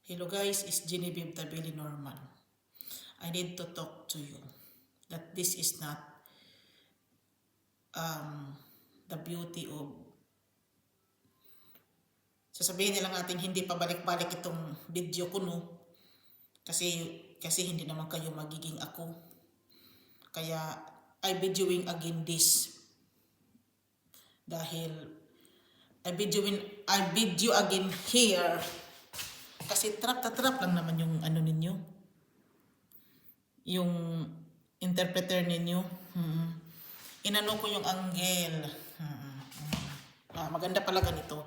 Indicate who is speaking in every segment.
Speaker 1: Hello guys, it's Genevieve Tabili Norman. I need to talk to you that this is not the beauty of sasabihin nilang ating hindi pa balik-balik itong video ko, no? Kasi hindi naman kayo magiging ako. Kaya I videoing again this dahil I video again here kasi trap lang naman yung ano ninyo, yung interpreter ninyo. Inano ko yung angle. Maganda pala ganito.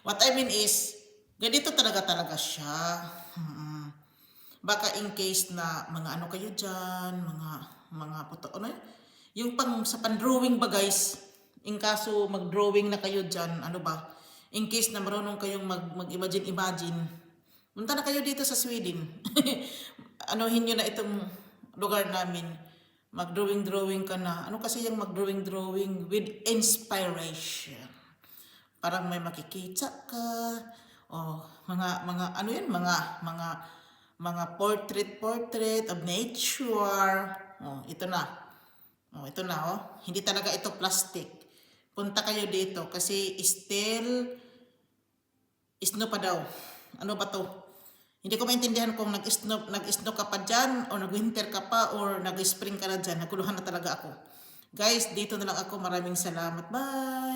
Speaker 1: What I mean is, ganito talaga siya. Baka in case na mga ano kayo dyan, mga puto, ano yung sa pan-drawing ba guys, in kaso mag-drawing na kayo dyan, ano ba, in case na marunong kayong mag-imagine, punta na kayo dito sa Sweden. Anuhin nyo na itong lugar namin. Mag-drawing ka na. Ano kasi yung mag-drawing with inspiration? Parang may makikita ka. O mga ano yan, mga portrait of nature. Ito na. Ito na, Hindi talaga ito plastic. Punta kayo dito kasi still snow pa daw. Ano ba to? Hindi ko maintindihan kung nag-snow ka pa dyan, o nag-winter ka pa, or nag-spring ka na dyan. Naguluhan na talaga ako. Guys, dito na lang ako. Maraming salamat. Bye!